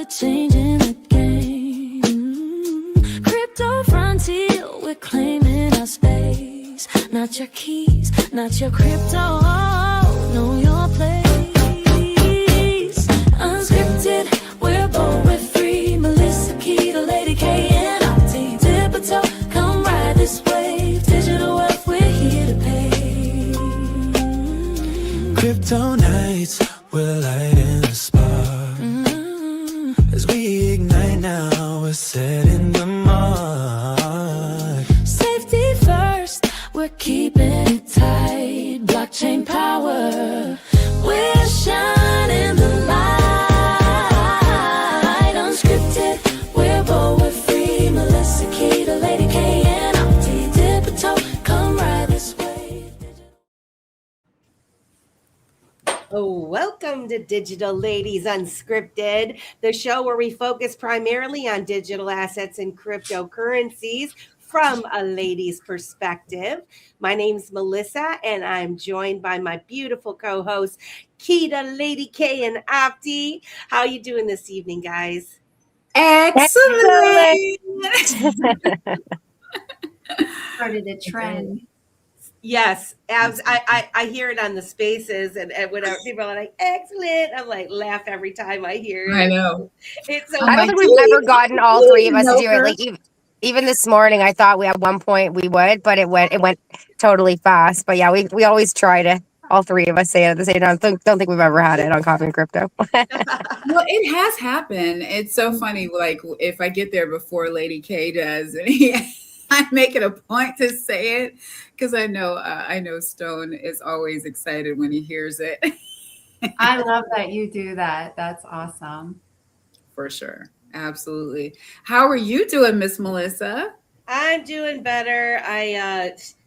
changing the game. Crypto frontier, we're claiming our space. Not your keys, not your crypto. Know your place. Unscripted, we're bold, we're free. Melissa, Keda, Lady K, and Opti. Dip a toe, come ride this wave. Digital wealth, we're here to pay. Crypto nights, we're lighting the spark. As we ignite now, we're setting the mark. Safety first, we're keeping it tight. Blockchain power, we're shining the light. Unscripted, we're bold, we're free. Melissa, Keda, Lady K, and Opti. Dip a toe, come ride this wave. Oh, welcome to Digital Ladies Unscripted, the show where we focus primarily on digital assets and cryptocurrencies from a lady's perspective. My name's Melissa, and I'm joined by my beautiful co-hosts, Keda, Lady K, and Opti. How you doing this evening, guys? Excellent. Started a trend. Yes, I hear it on the spaces and whenever people are like, excellent, I'm like, laugh every time I hear it. I know. It's so I don't think we've ever gotten all three of us to do it. Like even this morning, I thought we at one point we would, but it went totally fast. But yeah, we always try to all three of us say it at the same time. Don't think we've ever had it on Coffee and Crypto. Well, it has happened. It's so funny. Like if I get there before Lady K does, and I make it a point to say it because I know Stone is always excited when he hears it. I love that you do that. That's awesome. For sure. Absolutely. How are you doing, Miss Melissa? I'm doing better.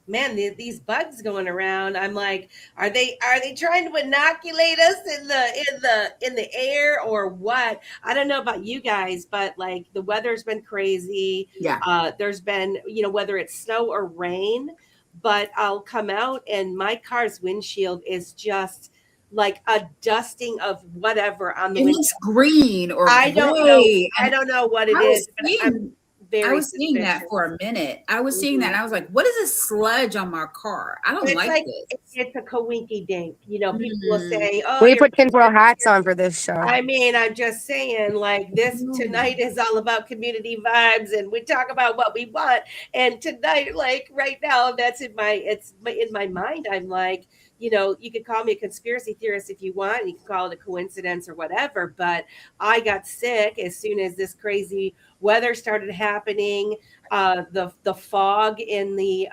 Man, these bugs going around. I'm like, are they trying to inoculate us in the air or what? I don't know about you guys, but like the weather's been crazy. Yeah. There's been, whether it's snow or rain, but I'll come out and my car's windshield is just like a dusting of whatever on the windshield. It's green or I don't know. I don't know what it is. I was seeing that for a minute. I was seeing that. And I was like, what is this sludge on my car? I don't like this. It's a coinky dink. People will say, oh, We put tinfoil hats on for this show. I mean, I'm just saying, like, this tonight is all about community vibes and we talk about what we want. And tonight, like right now, that's in my mind. I'm like, you could call me a conspiracy theorist if you want. You can call it a coincidence or whatever. But I got sick as soon as this crazy weather started happening. The fog in the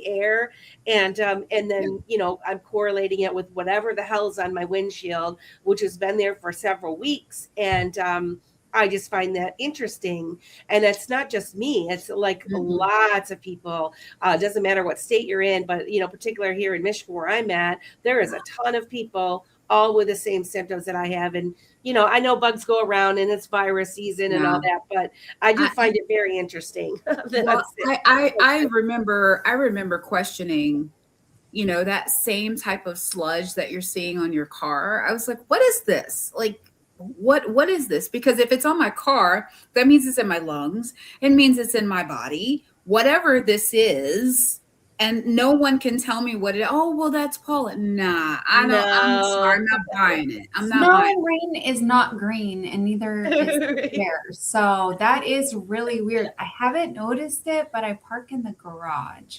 air, and then I'm correlating it with whatever the hell's on my windshield, which has been there for several weeks, and I just find that interesting. And it's not just me. It's like lots of people. Doesn't matter what state you're in, but, particularly here in Michigan where I'm at, there is a ton of people all with the same symptoms that I have. And, I know bugs go around and it's virus season and all that, but I do find it very interesting. I remember questioning, that same type of sludge that you're seeing on your car. I was like, what is this? Like, what is this? Because if it's on my car, that means it's in my lungs. It means it's in my body, whatever this is. And no one can tell me what it is. Oh, well, that's pollen. Nah, I don't. I'm sorry, I'm not buying it. I'm not buying it. Rain is not green, and neither is air. So that is really weird. I haven't noticed it, but I park in the garage.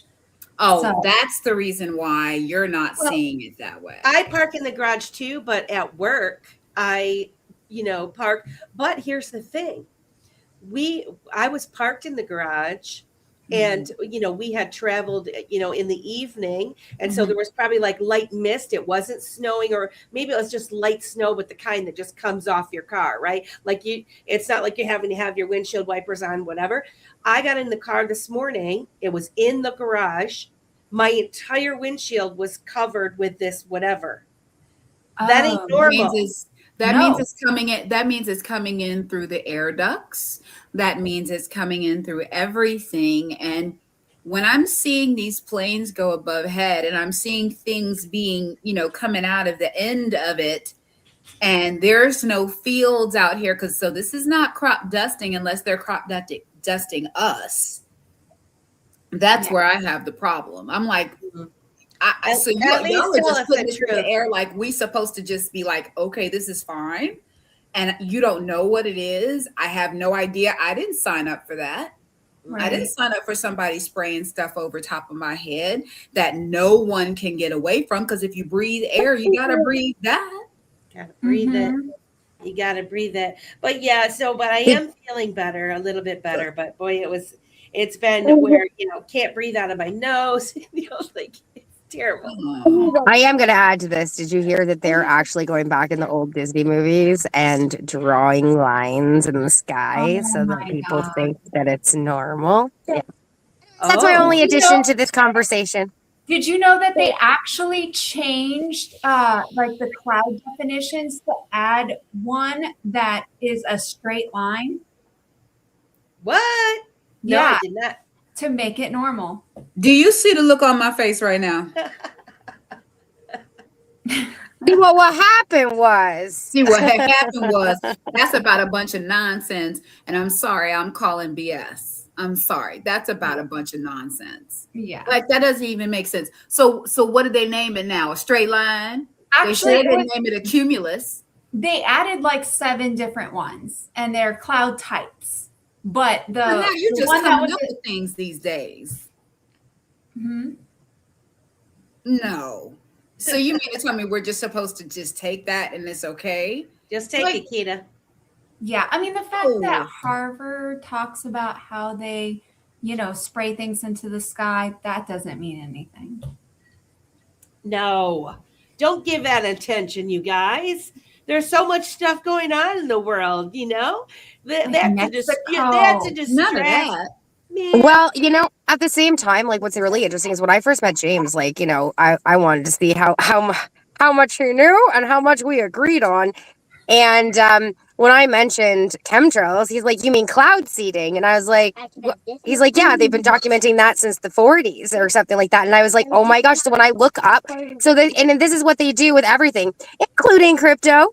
Oh, so that's the reason why you're not seeing it that way. I park in the garage too, but at work, I park. But here's the thing. I was parked in the garage. And, we had traveled, in the evening. And so there was probably like light mist. It wasn't snowing, or maybe it was just light snow, but the kind that just comes off your car, right? Like it's not like you're having to have your windshield wipers on, whatever. I got in the car this morning. It was in the garage. My entire windshield was covered with this whatever. That ain't normal. That means it's coming in. That means it's coming in through the air ducts. That means it's coming in through everything. And when I'm seeing these planes go above head and I'm seeing things being, coming out of the end of it, and there's no fields out here, because so this is not crop dusting unless they're crop dusting us. That's where I have the problem. I'm like, so at least y'all are tell just us putting the it in the truth. air like we supposed to just be like, okay, this is fine, and you don't know what it is. I have no idea. I didn't sign up for that. Right. I didn't sign up for somebody spraying stuff over top of my head that no one can get away from, because if you breathe air, you gotta breathe that. Gotta breathe it. You gotta breathe it. But yeah, but I am feeling better, a little bit better. But boy, it's been where, can't breathe out of my nose. Like it's terrible. I am going to add to this. Did you hear that they're actually going back in the old Disney movies and drawing lines in the sky so that people think that it's normal? Yeah. That's my only addition to this conversation. Did you know that they actually changed like the cloud definitions to add one that is a straight line? What? No, Yeah, I did not. to make it normal. Do you see the look on my face right now? Well, what happened was that's about a bunch of nonsense, and I'm sorry, I'm calling BS. I'm sorry, that's about a bunch of nonsense. Yeah, Like that doesn't even make sense. So what did they name it now? A straight line? actually, They name it a cumulus. they added like 7 different ones, and they're cloud types. But the Well, now you're just one that coming was up with things these days. Mhm. No. So you mean to tell me we're just supposed to just take that and it's okay? Just take it, Keda. Yeah, I mean, the fact that Harvard talks about how they, spray things into the sky, that doesn't mean anything. No, don't give that attention, you guys. There's so much stuff going on in the world, That's a distraction. None of that. Man. Well, at the same time, like what's really interesting is when I first met James, like, I wanted to see how much he knew and how much we agreed on. And when I mentioned chemtrails, he's like, "You mean cloud seeding?" And I was like, he's like, "Yeah, they've been documenting that since the 40s or something like that." And I was like, "Oh my gosh." So when I look up, and this is what they do with everything, including crypto,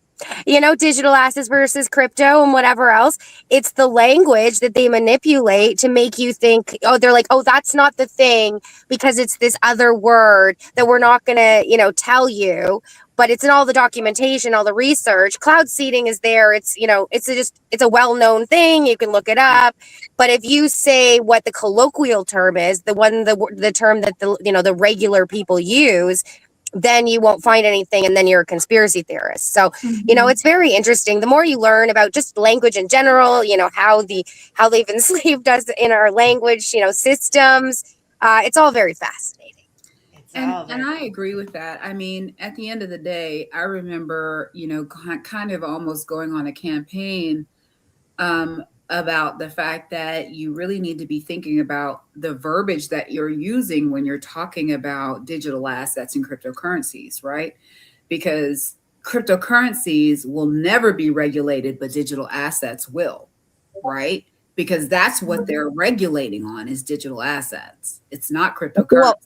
digital assets versus crypto and whatever else. It's the language that they manipulate to make you think, they're like, "Oh, that's not the thing because it's this other word that we're not going to, tell you." But it's in all the documentation, all the research. Cloud seeding is there. It's, it's a well-known thing. You can look it up. But if you say what the colloquial term is, the term that the regular people use, then you won't find anything, and then you're a conspiracy theorist. So, it's very interesting. The more you learn about just language in general, how they've enslaved us in our language, systems, it's all very fascinating. And I agree with that. I mean, at the end of the day, I remember, kind of almost going on a campaign about the fact that you really need to be thinking about the verbiage that you're using when you're talking about digital assets and cryptocurrencies, right? Because cryptocurrencies will never be regulated, but digital assets will, right? Because that's what they're regulating on is digital assets. It's not cryptocurrency. Well,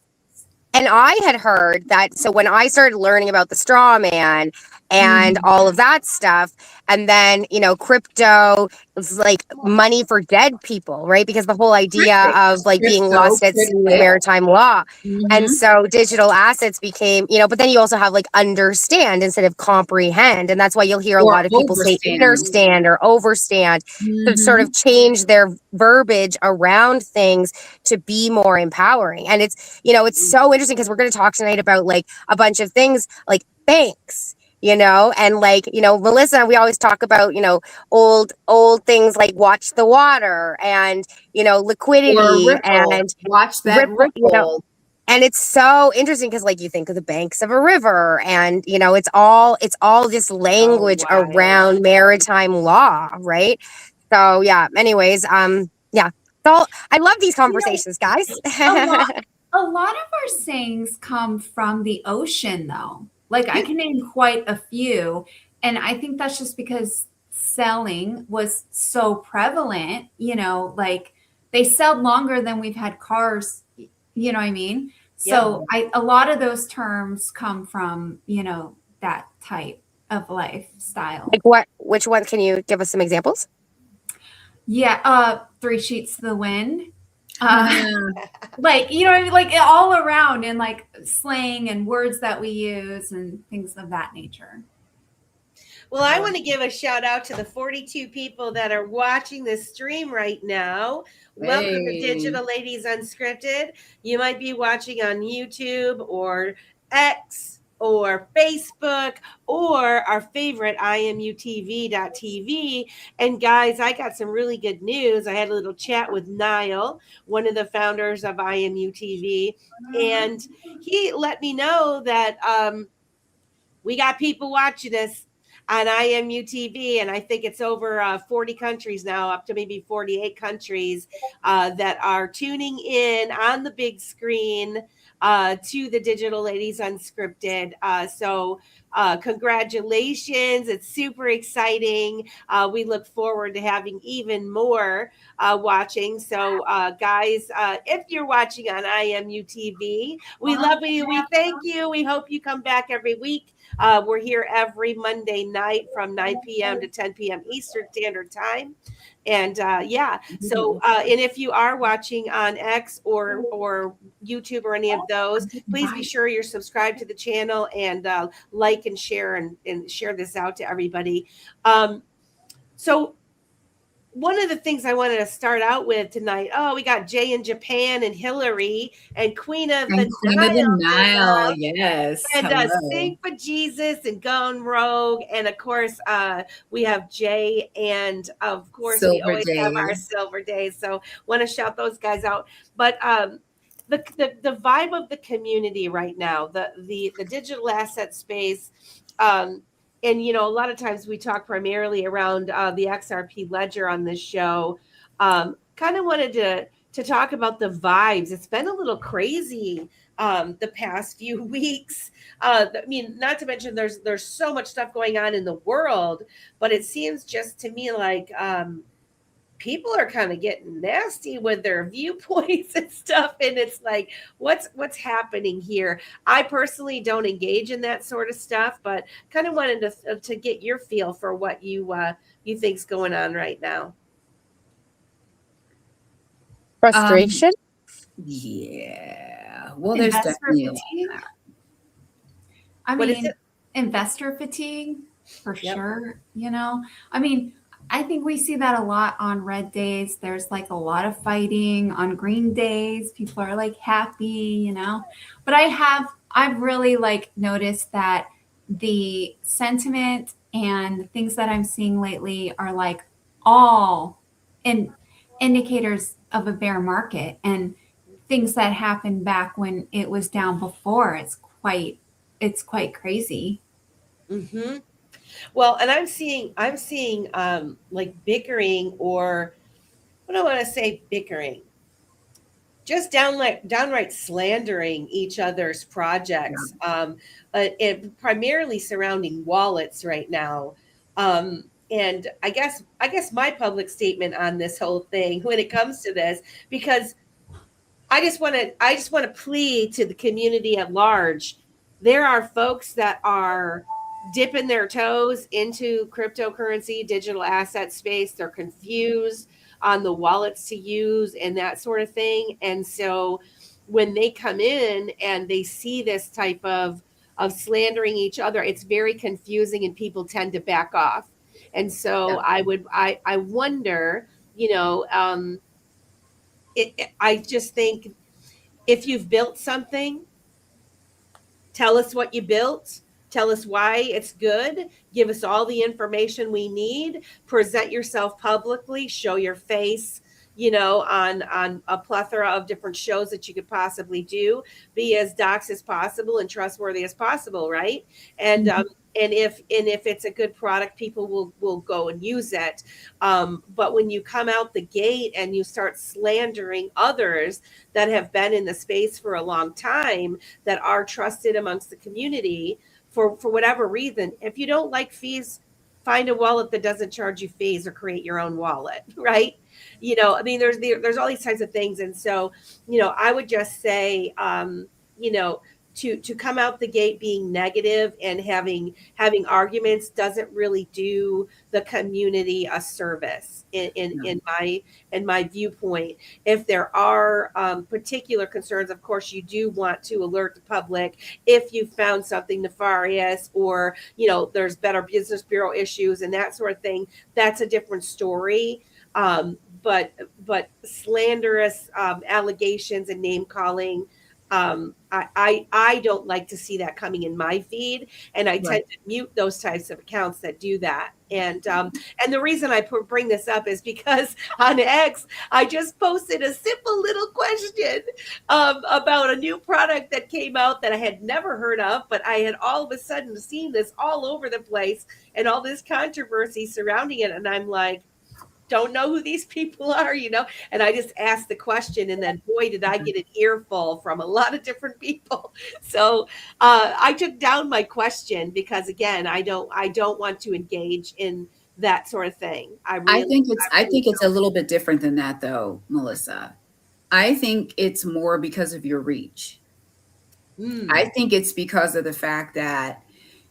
and I had heard that, so when I started learning about the straw man and all of that stuff, and then, crypto is like money for dead people, right? Because the whole idea of like being lost at sea with maritime law. And so digital assets became, but then you also have like understand instead of comprehend. And that's why you'll hear a lot of people say understand or overstand to sort of change their verbiage around things to be more empowering. And it's, it's so interesting because we're going to talk tonight about like a bunch of things like banks, and like, Melissa, we always talk about, old things like watch the water and, liquidity and watch that ripple. And it's so interesting because like you think of the banks of a river and, it's all this language around maritime law. Right. So yeah, anyways, yeah. So I love these conversations, guys. A lot of our sayings come from the ocean, though. Like I can name quite a few. And I think that's just because selling was so prevalent, like they sell longer than we've had cars, you know what I mean? So a lot of those terms come from, that type of lifestyle. Like what? Which one? Can you give us some examples? Yeah, 3 sheets to the wind. Like, you know what I mean? Like all around, and like slang and words that we use and things of that nature. Well, I want to give a shout out to the 42 people that are watching this stream right now. Welcome to Digital Ladies Unscripted. You might be watching on YouTube or X or Facebook or our favorite IMUTV.tv. And guys, I got some really good news. I had a little chat with Niall, one of the founders of IMUTV, and he let me know that we got people watching us on IMUTV, and I think it's over 40 countries now, up to maybe 48 countries that are tuning in on the big screen to the Digital Ladies Unscripted. So congratulations. It's super exciting. We look forward to having even more watching. So guys, if you're watching on IMUTV, we love you. We thank you. We hope you come back every week. We're here every Monday night from 9 p.m. to 10 p.m. Eastern Standard Time. And yeah, so and if you are watching on X or YouTube or any of those, please be sure you're subscribed to the channel and like and share and share this out to everybody. So one of the things I wanted to start out with tonight, we got Jay in Japan and Hillary and Queen of the Nile, yes. And Sing for Jesus and Gone Rogue. And of course, we have Jay, and of course, we always have our Silver Days. So want to shout those guys out. But the vibe of the community right now, the digital asset space, and, you know, a lot of times we talk primarily around the XRP ledger on this show. Kind of wanted to talk about the vibes. It's been a little crazy the past few weeks. I mean, not to mention there's so much stuff going on in the world, but it seems just to me like people are kind of getting nasty with their viewpoints and stuff. And it's like, what's happening here? I personally don't engage in that sort of stuff, but kind of wanted to get your feel for what you think's going on right now. Frustration? Yeah. Well, there's definitely a lot of that. I mean, investor fatigue for sure. You know, I mean, I think we see that a lot on red days. There's like a lot of fighting on green days. People are like happy, you know, but I've really like noticed that the sentiment and things that I'm seeing lately are like all indicators of a bear market and things that happened back when it was down before. It's quite crazy. Mm-hmm. Well, and I'm seeing like bickering, or what do I want to say, bickering, just downright slandering each other's projects, and primarily surrounding wallets right now. And I guess my public statement on this whole thing when it comes to this, because I just want to plead to the community at large. There are folks that are dipping their toes into cryptocurrency, digital asset space. They're confused on the wallets to use and that sort of thing. And so when they come in and they see this type of slandering each other, it's very confusing and people tend to back off. And so I wonder, you know, I just think if you've built something, tell us what you built. Tell us why it's good. Give us all the information we need. Present yourself publicly. Show your face, you know, on a plethora of different shows that you could possibly do. Be as doxed as possible and trustworthy as possible, right? And and if it's a good product, people will go and use it. But when you come out the gate and you start slandering others that have been in the space for a long time, that are trusted amongst the community, for whatever reason, if you don't like fees, find a wallet that doesn't charge you fees, or create your own wallet, right? You know, I mean, there's all these types of things. And so, you know, I would just say, you know, to come out the gate being negative and having arguments doesn't really do the community a service in my viewpoint. If there are particular concerns, of course you do want to alert the public if you found something nefarious, or there's Better Business Bureau issues and that sort of thing. That's a different story. But slanderous allegations and name calling, I don't like to see that coming in my feed, and I tend to mute those types of accounts that do that. And the reason I bring this up is because on X, I just posted a simple little question about a new product that came out that I had never heard of, but I had all of a sudden seen this all over the place and all this controversy surrounding it. And I'm like, don't know who these people are, and I just asked the question, and then boy, did I get an earful from a lot of different people. So I took down my question because, again, I don't want to engage in that sort of thing. I think it's a little bit different than that, though, Melissa. I think it's more because of your reach. I think it's because of the fact that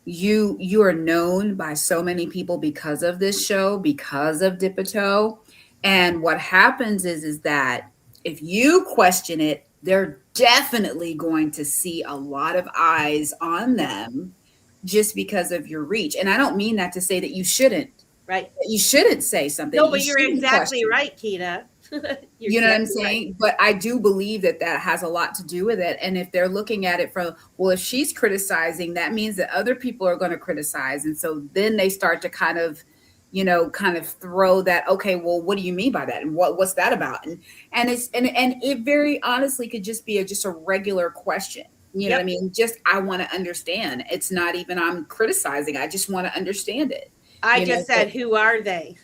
you are known by so many people because of this show, because of Dipito. And what happens is that if you question it, they're definitely going to see a lot of eyes on them just because of your reach. And I don't mean that to say that you shouldn't. Right. You shouldn't say something. No, but you're exactly right, Keda. You know what I'm saying? Right. But I do believe that has a lot to do with it. And if they're looking at it from, well, if she's criticizing, that means that other people are going to criticize. And so then they start to kind of throw that, okay, well, what do you mean by that? And what's that about? And it very honestly could just be just a regular question. You know what I mean? Just, I want to understand. It's not even I'm criticizing. I just want to understand it. I just said, who are they?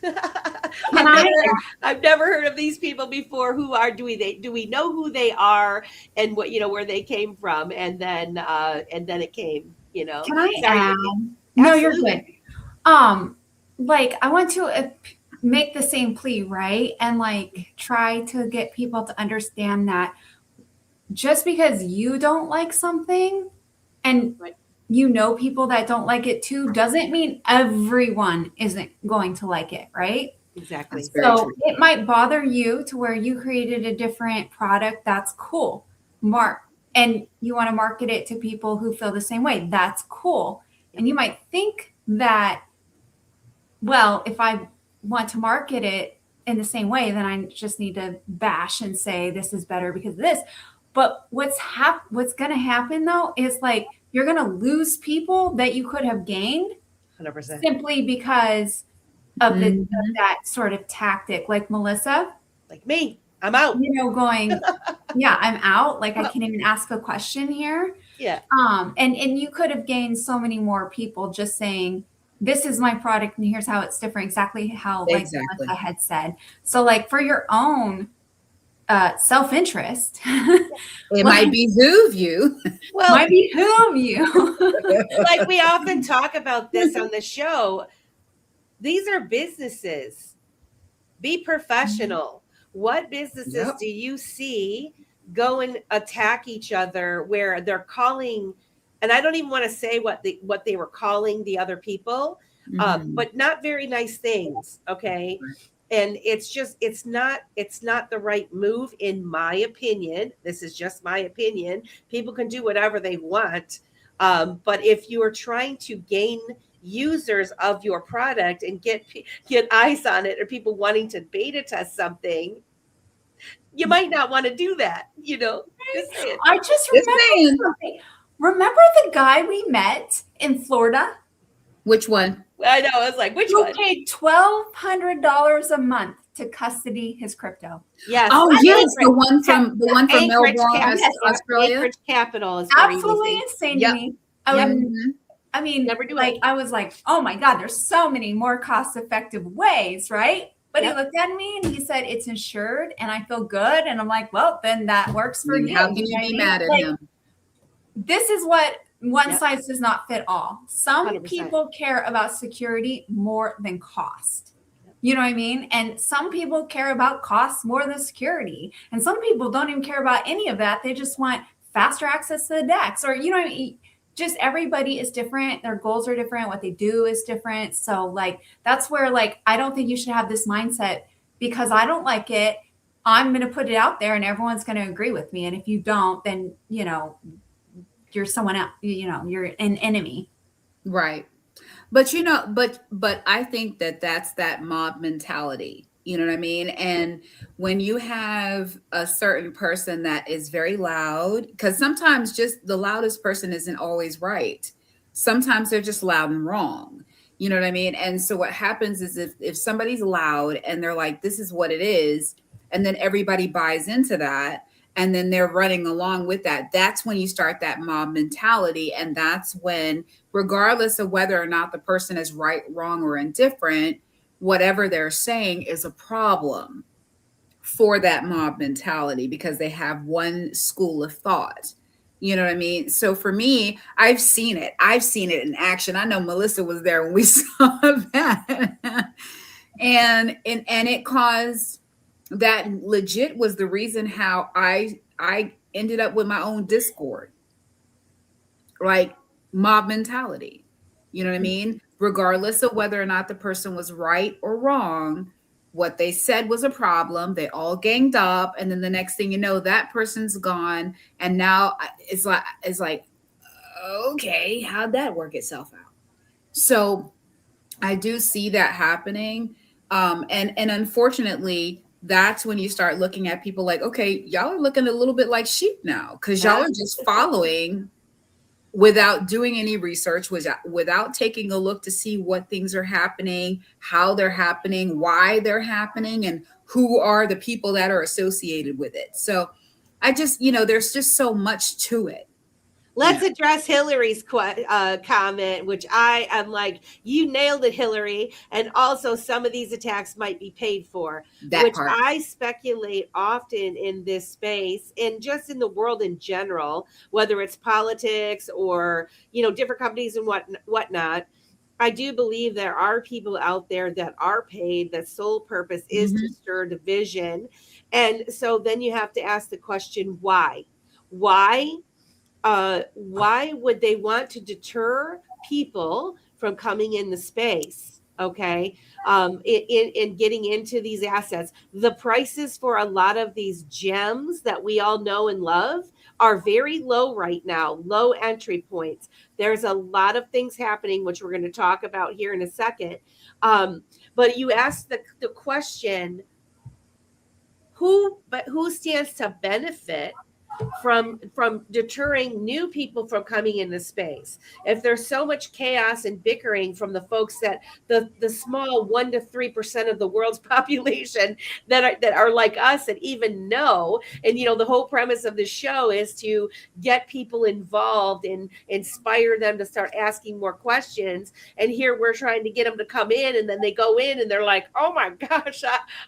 I've never heard of these people before. Who do we know who they are and what, where they came from? And then it came, Can I add? No, you're good. I want to make the same plea, right? And try to get people to understand that just because you don't like something and people that don't like it too, doesn't mean everyone isn't going to like it, right? Exactly. So it might bother you to where you created a different product. That's cool. And you want to market it to people who feel the same way. That's cool. And you might think that, well, if I want to market it in the same way, then I just need to bash and say this is better because of this. But what's going to happen though is you're going to lose people that you could have gained 100% simply because of that sort of tactic. Like Melissa, like me, I'm out. Going, yeah, I'm out. I can't even ask a question here. Yeah. And you could have gained so many more people just saying, this is my product and here's how it's different. Exactly how Melissa had said. So for your own self-interest, it might behoove you. Well, might behoove you. We often talk about this on the show. These are businesses. Be professional. What businesses do you see go and attack each other where they're calling, and I don't even want to say what they were calling the other people, but not very nice things. Okay. And it's not the right move, in my opinion. This is just my opinion. People can do whatever they want. But if you are trying to gain users of your product and get eyes on it, or people wanting to beta test something, you might not want to do that. I just remember the guy we met in Florida. Which one? I know. I was like, which one? Who paid $1,200 a month to custody his crypto? Yes. Oh, yes, the one from Melbourne, Australia. Anchorage Capital is absolutely insane to me. I mean, never do I was like, oh my God, there's so many more cost-effective ways, right? But he looked at me and he said, it's insured and I feel good. And I'm like, well, then that works for you. How can you be mad at him? This is what one size does not fit all. Some 100%. people care about security more than cost. You know what I mean? And some people care about cost more than security. And some people don't even care about any of that. They just want faster access to the decks, or, you know what I mean? Just everybody is different. Their goals are different. What they do is different. So like, that's where like, I don't think you should have this mindset because I don't like it. I'm going to put it out there and everyone's going to agree with me. And if you don't, then, you know, you're someone else, you know, you're an enemy. Right. But, you know, but I think that that's that mob mentality. You know what I mean? And when you have a certain person that is very loud, because sometimes just the loudest person isn't always right. Sometimes they're just loud and wrong. You know what I mean? And so what happens is if somebody's loud and they're like, this is what it is, and then everybody buys into that, and then they're running along with that, that's when you start that mob mentality. And that's when, regardless of whether or not the person is right, wrong, or indifferent, whatever they're saying is a problem for that mob mentality because they have one school of thought. You know what I mean? So for me, I've seen it. I've seen it in action. I know Melissa was there when we saw that. and it caused, that legit was the reason how I ended up with my own Discord. Like mob mentality. You know what I mean? Regardless of whether or not the person was right or wrong, what they said was a problem. They all ganged up, and then the next thing you know, that person's gone, and now it's like, okay, how'd that work itself out? So I do see that happening, and unfortunately, that's when you start looking at people like, okay, y'all are looking a little bit like sheep now because y'all are just following without doing any research, without taking a look to see what things are happening, how they're happening, why they're happening, and who are the people that are associated with it. So I just, you know, there's just so much to it. Let's address Hillary's comment, which I am like, you nailed it, Hillary. And also some of these attacks might be paid for, which I speculate often in this space and just in the world in general, whether it's politics or, you know, different companies and whatnot. I do believe there are people out there that are paid, that sole purpose is to stir division. And so then you have to ask the question, why? Why would they want to deter people from coming in the space? Okay. In getting into these assets, the prices for a lot of these gems that we all know and love are very low right now, low entry points. There's a lot of things happening, which we're going to talk about here in a second. But you asked the question, who stands to benefit from deterring new people from coming into space? If there's so much chaos and bickering from the folks that the small 1% to 3% of the world's population that are like us and even know, and you know, the whole premise of the show is to get people involved and inspire them to start asking more questions. And here we're trying to get them to come in, and then they go in and they're like, oh my gosh,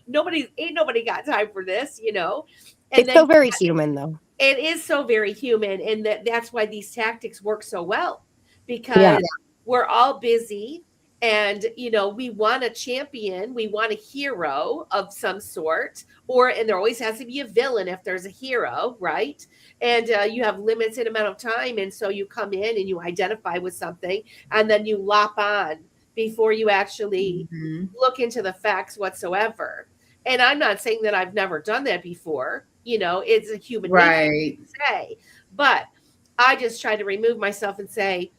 ain't nobody got time for this, you know. And it's so very human though. It is so very human, and that's why these tactics work so well, because we're all busy, and you know, we want a champion, we want a hero of some sort, and there always has to be a villain if there's a hero, right? And you have limited amount of time, and so you come in and you identify with something, and then you lop on before you actually look into the facts whatsoever. And I'm not saying that I've never done that before. You know, it's a human nature to say, but I just try to remove myself and say,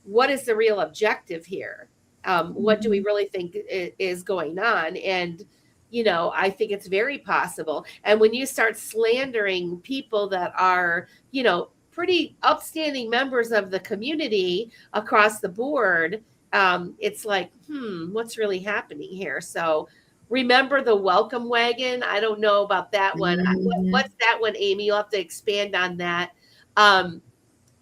what is the real objective here? What do we really think is going on? And, you know, I think it's very possible. And when you start slandering people that are, you know, pretty upstanding members of the community across the board, it's like, what's really happening here? So remember the welcome wagon? I don't know about that one. What's that one, Amy? You'll have to expand on that.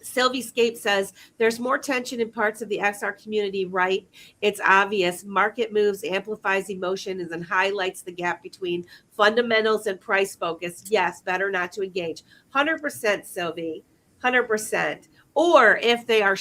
Sylvie Scape says, there's more tension in parts of the XR community, right? It's obvious. Market moves, amplifies emotions, and highlights the gap between fundamentals and price focus. Yes, better not to engage. 100%, Sylvie. 100%. Or if they are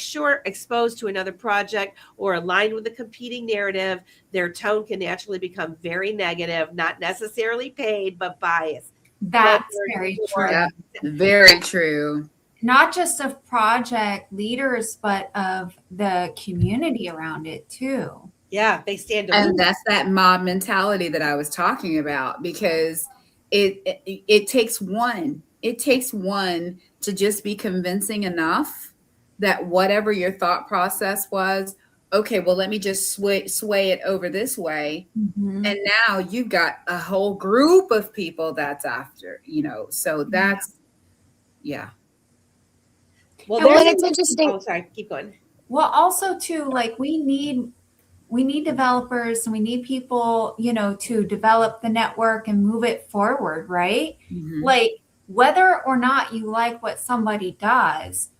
exposed to another project or aligned with the competing narrative, their tone can naturally become very negative, not necessarily paid, but biased. That's very true. Yeah, very true. not just of project leaders, but of the community around it too. Yeah, they stand And aloof. that's that mob mentality that I was talking about, because it takes one. It takes one to just be convincing enough that whatever your thought process was, okay, well, let me just sway it over this way. Mm-hmm. And now you've got a whole group of people that's after, so that's, yeah. Well, And there's it's interesting. Oh, sorry. Keep going. Well, also too, like we need developers and we need people, to develop the network and move it forward, right? Mhm. Like whether or not you like what somebody does,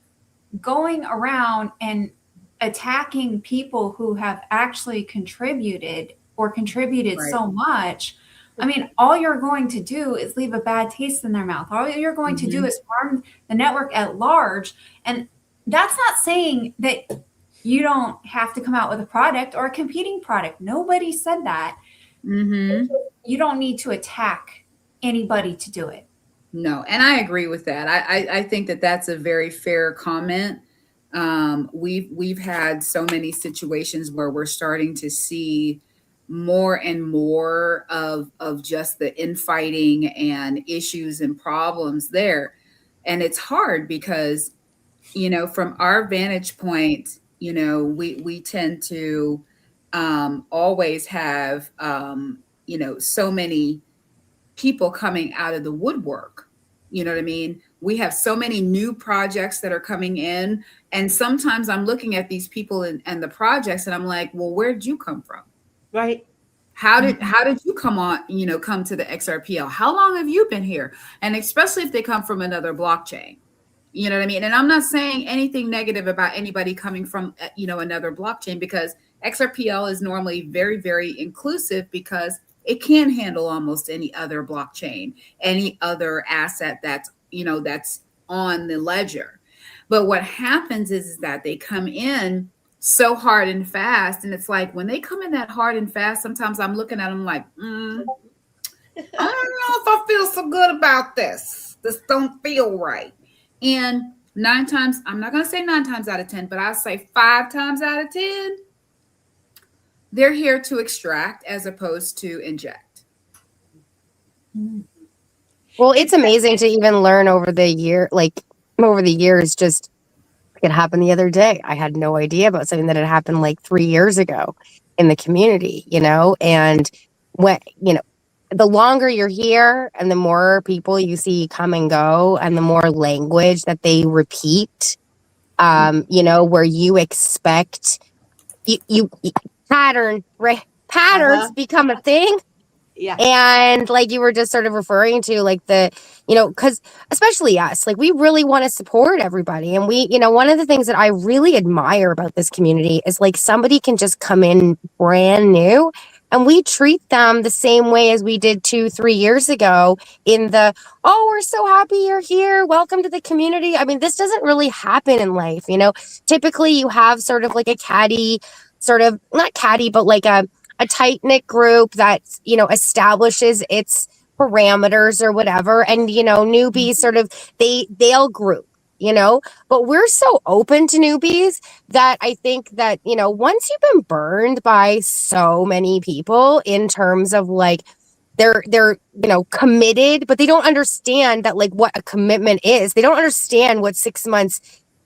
going around and attacking people who have actually contributed Right. so much. I mean, all you're going to do is leave a bad taste in their mouth. All you're going to do is harm the network at large. And that's not saying that you don't have to come out with a product or a competing product. Nobody said that. Mhm. You don't need to attack anybody to do it. No, and I agree with that. I think that that's a very fair comment. We've had so many situations where we're starting to see more and more of just the infighting and issues and problems there. And it's hard because, from our vantage point, we tend to always have, so many people coming out of the woodwork. You know what I mean? We have so many new projects that are coming in. And sometimes I'm looking at these people and the projects and I'm like, well, where'd you come from? Right. How did you come to the XRPL? How long have you been here? And especially if they come from another blockchain, you know what I mean? And I'm not saying anything negative about anybody coming from, another blockchain, because XRPL is normally very, very inclusive because it can handle almost any other blockchain, any other asset that's on the ledger. But what happens is that they come in so hard and fast. And it's like when they come in that hard and fast, sometimes I'm looking at them like, I don't know if I feel so good about this. This don't feel right. And 9 times, I'm not going to say 9 times out of 10, but I'll say 5 times out of 10, they're here to extract as opposed to inject. Well, it's amazing to even learn over the years. Just it happened the other day. I had no idea about something that had happened like 3 years ago in the community, and when, the longer you're here and the more people you see come and go and the more language that they repeat, where you expect you patterns become a thing. Yeah. And like you were just sort of referring to, like because especially us, like we really want to support everybody. And we, one of the things that I really admire about this community is like somebody can just come in brand new and we treat them the same way as we did 2-3 years ago we're so happy you're here. Welcome to the community. I mean, this doesn't really happen in life. Typically you have sort of like a caddy, sort of not caddy, but like a tight-knit group that, establishes its parameters or whatever. And, newbies sort of, they'll group, but we're so open to newbies that I think that, once you've been burned by so many people in terms of like, they're committed, but they don't understand that like what a commitment is. They don't understand what 6 months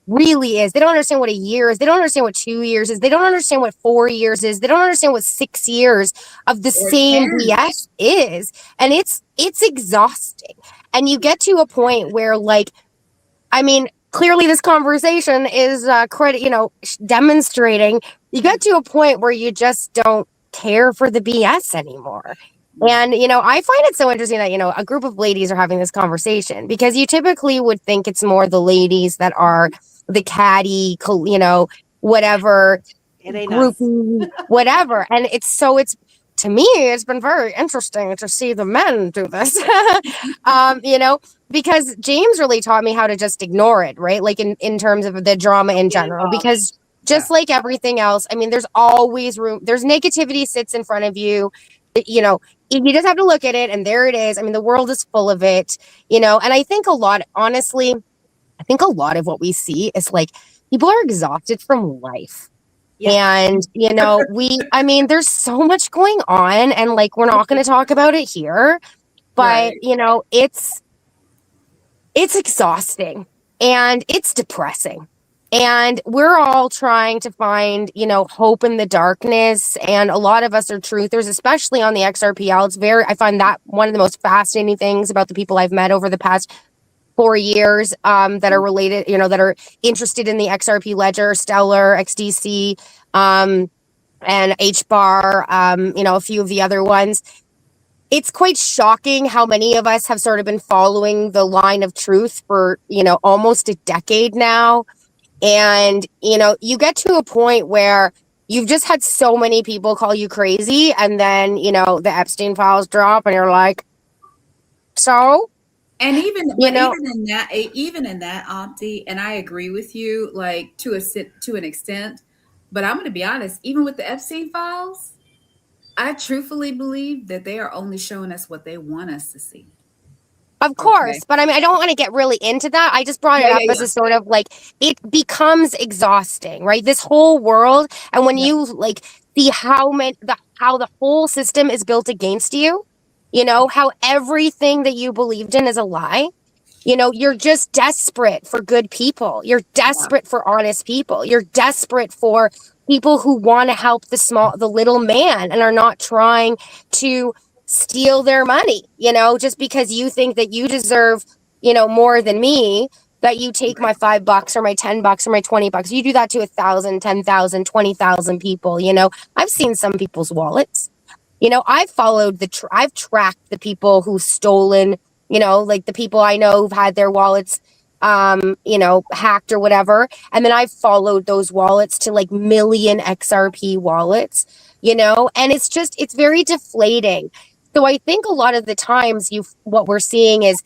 really is. They don't understand what a year is. They don't understand what 2 years is. They don't understand what 4 years is. They don't understand what 6 years of the same BS is. And it's exhausting. And you get to a point where, like, I mean, clearly this conversation is demonstrating you get to a point where you just don't care for the BS anymore. And, I find it so interesting that, a group of ladies are having this conversation, because you typically would think it's more the ladies that are the catty, whatever, groupie, whatever. And it's to me, it's been very interesting to see the men do this, because James really taught me how to just ignore it, right? Like in terms of the drama in general, because just like everything else, I mean, there's always room. There's negativity sits in front of you, you just have to look at it and there it is. I mean, the world is full of it, and I think a lot, honestly, I think a lot of what we see is like people are exhausted from life. Yeah. And, you know, I mean, there's so much going on, and like, we're not going to talk about it here, but, Right. you know, it's exhausting and it's depressing. And we're all trying to find, you know, hope in the darkness. And a lot of us are truthers, especially on the XRPL. I find that one of the most fascinating things about the people I've met over the past 4 years that are related, you know, that are interested in the XRP ledger, Stellar, XDC, and HBAR, you know, a few of the other ones. It's quite shocking how many of us have sort of been following the line of truth for, you know, almost a decade now. And, you know, you get to a point where you've just had so many people call you crazy, and then, you know, the Epstein files drop and you're like, so? And even, You but know, even in that, Auntie, and I agree with you, like to an extent. But I'm going to be honest, even with the Epstein files, I truthfully believe that they are only showing us what they want us to see. of course, but I mean, I don't want to get really into that. I just brought it up as a sort of like, it becomes exhausting, right? This whole world. And when you like see how the whole system is built against you, you know, how everything that you believed in is a lie. You know, you're just desperate for good people. You're desperate for honest people. You're desperate for people who want to help the little man and are not trying to steal their money, you know, just because you think that you deserve, you know, more than me, that you take my $5 or my $10 or my $20. You do that to 1,000, 10,000, 20,000 people. You know, I've seen some people's wallets. You know, I've followed I've tracked the people who've stolen, you know, like the people I know who've had their wallets, you know, hacked or whatever. And then I've followed those wallets to like million XRP wallets, you know, and it's very deflating. So I think a lot of the times what we're seeing is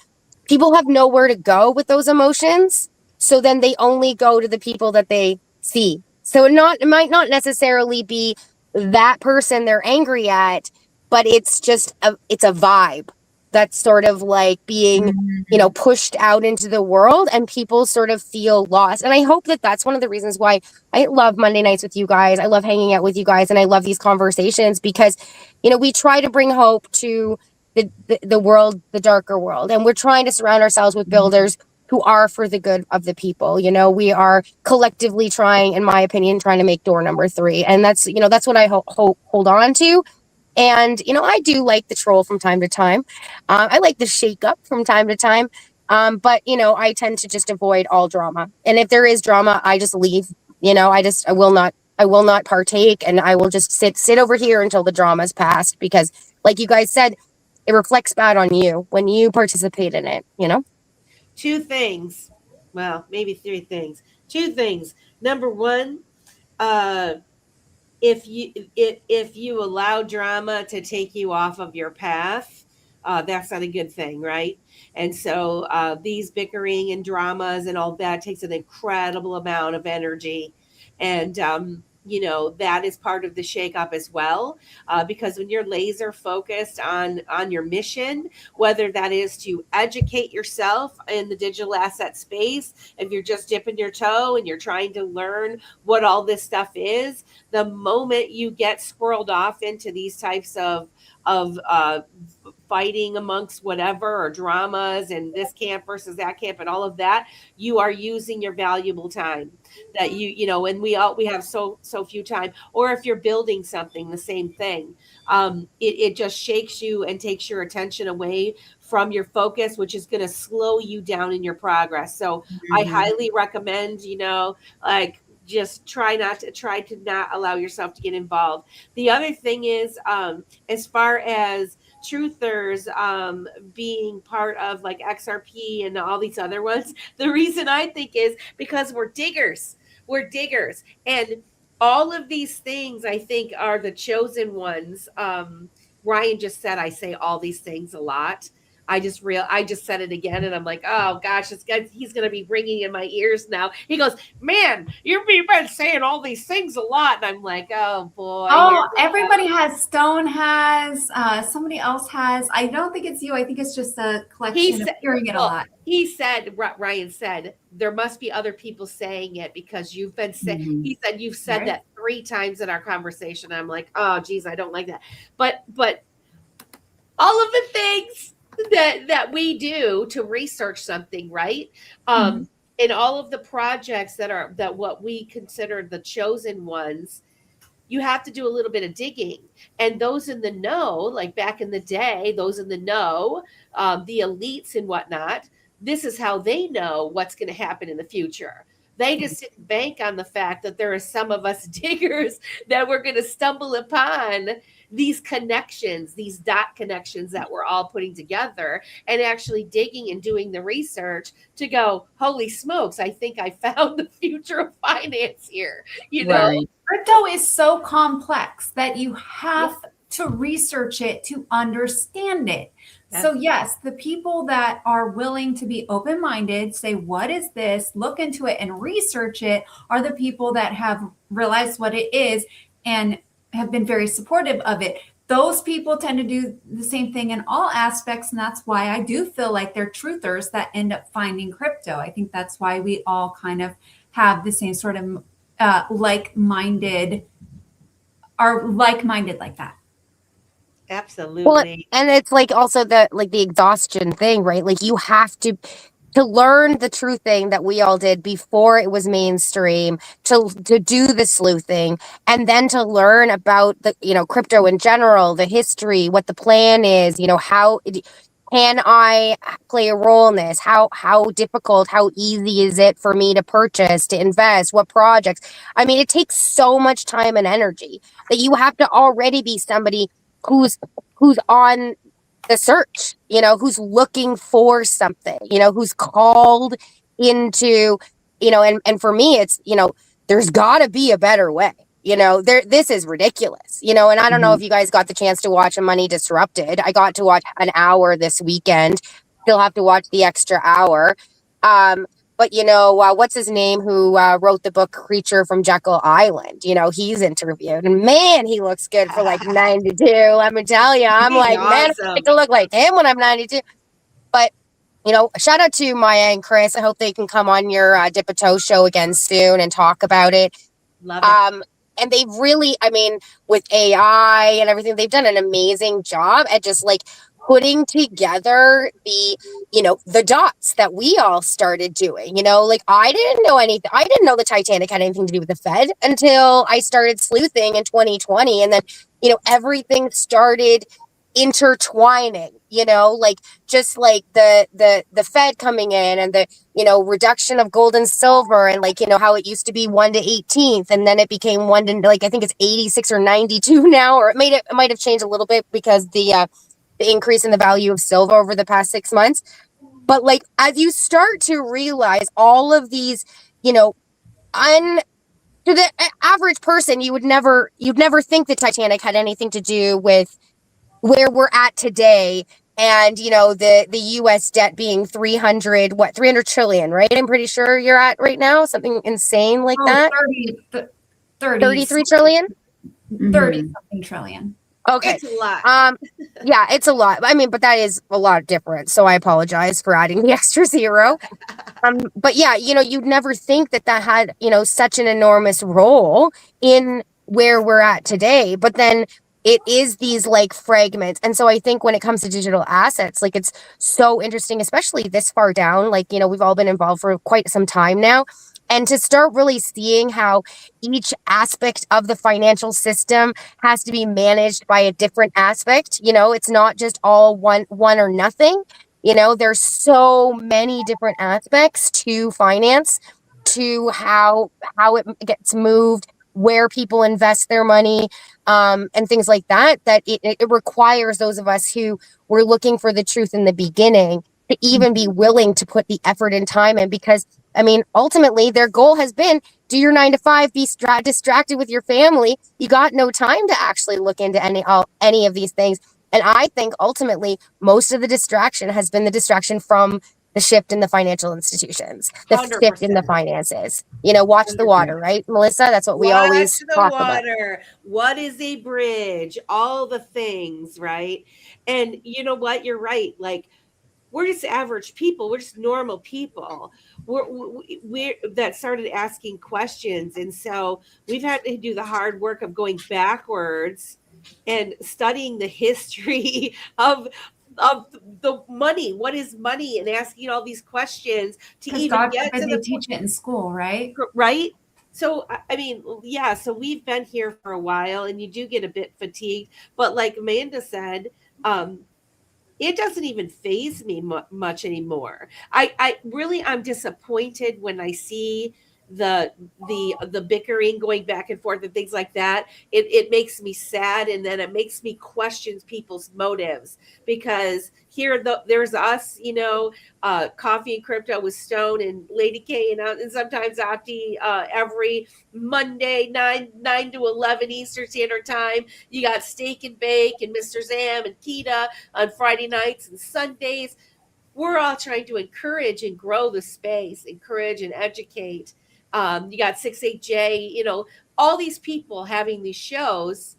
people have nowhere to go with those emotions. So then they only go to the people that they see. So it might not necessarily be that person they're angry at, but it's a vibe that's sort of like being, you know, pushed out into the world, and people sort of feel lost. And I hope that that's one of the reasons why I love Monday nights with you guys. I love hanging out with you guys, and I love these conversations because, you know, we try to bring hope to the world, the darker world, and we're trying to surround ourselves with builders who are for the good of the people. You know, we are collectively trying, in my opinion, trying to make door number 3. And that's, you know, that's what I hold on to. And, you know, I do like the troll from time to time. I like the shake up from time to time. But, you know, I tend to just avoid all drama. And if there is drama, I just leave. You know, I will not partake, and I will just sit over here until the drama's passed, because like you guys said, it reflects bad on you when you participate in it, you know? 2 things. Well, maybe 3 things. 2 things. Number 1, if you allow drama to take you off of your path, that's not a good thing, right? And so these bickering and dramas and all that takes an incredible amount of energy. And you know, that is part of the shakeup as well, because when you're laser focused on your mission, whether that is to educate yourself in the digital asset space, if you're just dipping your toe and you're trying to learn what all this stuff is, the moment you get squirreled off into these types of fighting amongst whatever, or dramas and this camp versus that camp and all of that, you are using your valuable time that you know, and we have so few time. Or if you're building something, the same thing. It just shakes you and takes your attention away from your focus, which is going to slow you down in your progress. So I highly recommend, you know, like, just try to not allow yourself to get involved. The other thing is, as far as truthers being part of like XRP and all these other ones, the reason I think is because we're diggers. And all of these things, I think, are the chosen ones. Ryan just said I say all these things a lot. I just said it again, and I'm like, oh gosh, he's going to be ringing in my ears now. He goes, man, you've been saying all these things a lot, and I'm like, oh boy. Oh, everybody has. Stone has. Somebody else has. I don't think it's you. I think it's just a collection of hearing it a lot. He said, Ryan said, there must be other people saying it because you've been saying. He said you've said that 3 times in our conversation. I'm like, oh geez, I don't like that. But all of the things that we do to research something, right? In all of the projects that what we consider the chosen ones, you have to do a little bit of digging. And those in the know, like back in the day, those in the know, the elites and whatnot, this is how they know what's going to happen in the future. They just sit bank on the fact that there are some of us diggers that we're going to stumble upon these connections, these dot connections that we're all putting together, and actually digging and doing the research to go, holy smokes, I think I found the future of finance here. You know, crypto is so complex that you have to research it to understand it. So yes, the people that are willing to be open-minded, say, what is this? Look into it and research it, are the people that have realized what it is and have been very supportive of it. Those people tend to do the same thing in all aspects. And that's why I do feel like they're truthers that end up finding crypto. I think that's why we all kind of have the same sort of like-minded like that. Absolutely. Well, and it's like also the exhaustion thing, right? Like you have to learn the true thing that we all did before it was mainstream, to do the sleuthing, and then to learn about the, crypto in general, the history, what the plan is, how can I play a role in this? How difficult, how easy is it for me to purchase, to invest, what projects? I mean, it takes so much time and energy that you have to already be somebody who's on the search, who's looking for something, who's called into, and for me, it's, there's gotta be a better way, this is ridiculous, and I don't know if you guys got the chance to watch Money Disrupted. I got to watch an hour this weekend, still have to watch the extra hour. But, what's his name who wrote the book Creature from Jekyll Island? He's interviewed. And, man, he looks good for, 92. Let me tell you. I'm like, man, I like to look like him when I'm 92. But, shout out to Maya and Chris. I hope they can come on your Dip a Toe show again soon and talk about it. Love it. And they've really, with AI and everything, they've done an amazing job at just, putting together the dots that we all started doing. I didn't know anything. I didn't know the Titanic had anything to do with the Fed until I started sleuthing in 2020. And then, everything started intertwining, just like the Fed coming in and the, reduction of gold and silver, and how it used to be 1 to 18th. And then it became 1 to, I think it's 86 or 92 now, or it might have changed a little bit because the increase in the value of silver over the past 6 months. But as you start to realize all of these, to the average person, you'd never think the Titanic had anything to do with where we're at today. And, the US debt being 300 trillion, right? I'm pretty sure you're at right now, something insane like that. 33 trillion? 30 something trillion. Okay. It's a lot. Yeah, it's a lot. But that is a lot different. So I apologize for adding the extra zero. But yeah, you'd never think that had, such an enormous role in where we're at today. But then it is these fragments. And so I think when it comes to digital assets, it's so interesting, especially this far down, we've all been involved for quite some time now. And to start really seeing how each aspect of the financial system has to be managed by a different aspect. It's not just all one or nothing. There's so many different aspects to finance, to how it gets moved, where people invest their money, and things like that, that it requires those of us who were looking for the truth in the beginning to even be willing to put the effort and time in, because ultimately their goal has been do your 9 to 5, be distracted with your family. You got no time to actually look into any of these things. And I think ultimately most of the distraction has been the distraction from the shift in the financial institutions, the shift in the 100%. finances. Watch the water, right, Melissa? That's what we Watch always the talk about. water. What is a bridge? All the things, right? And you know what? You're right. Like, we're just average people. We're just normal people. We're that started asking questions, and so we've had to do the hard work of going backwards and studying the history of the money. What is money? And asking all these questions to Because even God get forbid to they the teach it in school, right? right. So I mean, yeah. So we've been here for a while, and you do get a bit fatigued. But like Amanda said, it doesn't even faze me much anymore. I really, I'm disappointed when I see the bickering going back and forth and things like that. It makes me sad, and then it makes me question people's motives, because here there's us, Coffee and Crypto with Stone and Lady K, and sometimes Opti, every Monday 9 to 11 Eastern Standard Time. You got Steak and Bake and Mr. Zam and Keda on Friday nights and Sundays. We're all trying to encourage and grow the space, encourage and educate. You got 68J, all these people having these shows,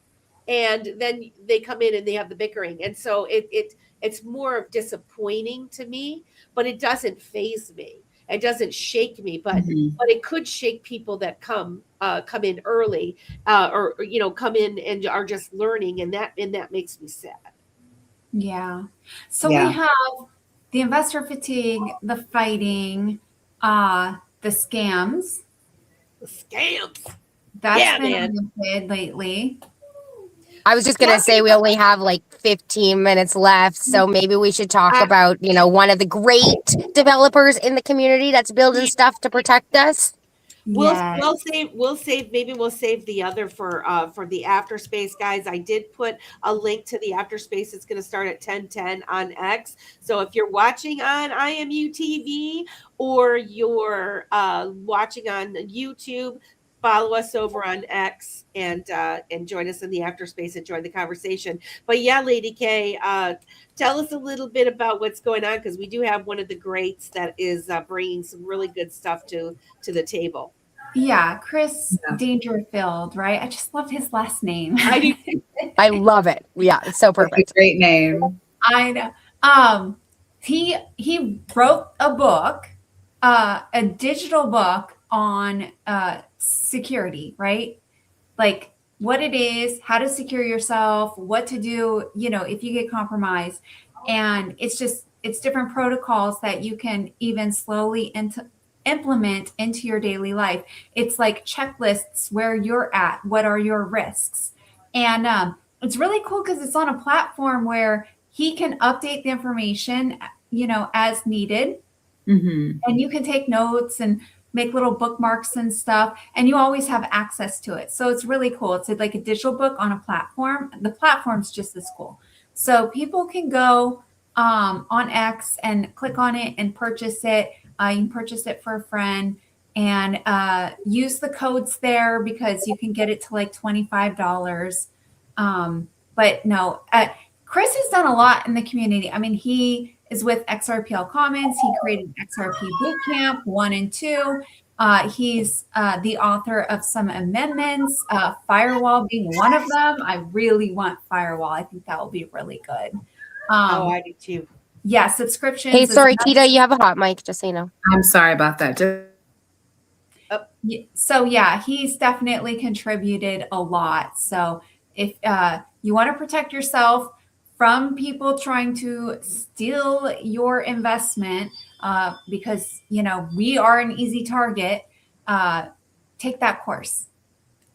and then they come in and they have the bickering. And so it's more disappointing to me, but it doesn't faze me. It doesn't shake me, but it could shake people that come in early, or come in and are just learning, and that makes me sad. Yeah. So Yeah. we have the investor fatigue, the fighting, the scams. The scams. That's Yeah, been man. limited lately. I was just going to say we only have like 15 minutes left, so maybe we should talk about, one of the great developers in the community that's building stuff to protect us. Yes. We'll save maybe we'll save the other for the after space, guys. I did put a link to the after space. It's going to start at 10:10 on X. So if you're watching on IMUTV or you're watching on YouTube, follow us over on X and join us in the after space and join the conversation. But yeah, Lady K, tell us a little bit about what's going on, because we do have one of the greats that is bringing some really good stuff to the table. Yeah, Chris Dangerfield, right? I just love his last name. I love it. Yeah, it's so perfect. That's a great name. I know. He wrote a book, a digital book on security, right? Like what it is, how to secure yourself, what to do, if you get compromised. And it's different protocols that you can even slowly implement into your daily life. It's like checklists where you're at, what are your risks. And it's really cool because it's on a platform where he can update the information, as needed. And you can take notes and make little bookmarks and stuff, and you always have access to it. So it's really cool. It's like a digital book on a platform. The platform's just as cool. So people can go on X and click on it and purchase it. You can purchase it for a friend and use the codes there, because you can get it to like $25. But no, Chris has done a lot in the community. I mean, he is with XRPL Commons. He created XRP Bootcamp 1 and 2. He's the author of some amendments, Firewall being one of them. I really want Firewall. I think that will be really good. I do too. Yeah, subscriptions. Hey, sorry, Keda, you have a hot mic, just so you know. I'm sorry about that. So yeah, he's definitely contributed a lot. So if you want to protect yourself from people trying to steal your investment, because we are an easy target, take that course.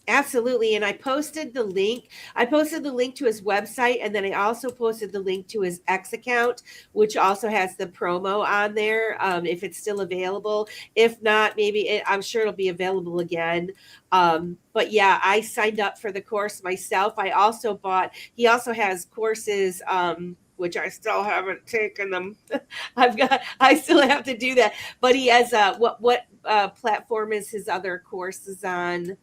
Absolutely. And I posted the link. To his website, and then I also posted the link to his X account, which also has the promo on there, if it's still available. If not, I'm sure it'll be available again. But yeah, I signed up for the course myself. He also has courses, which I still haven't taken them. I still have to do that. But he has what platform is his other courses on?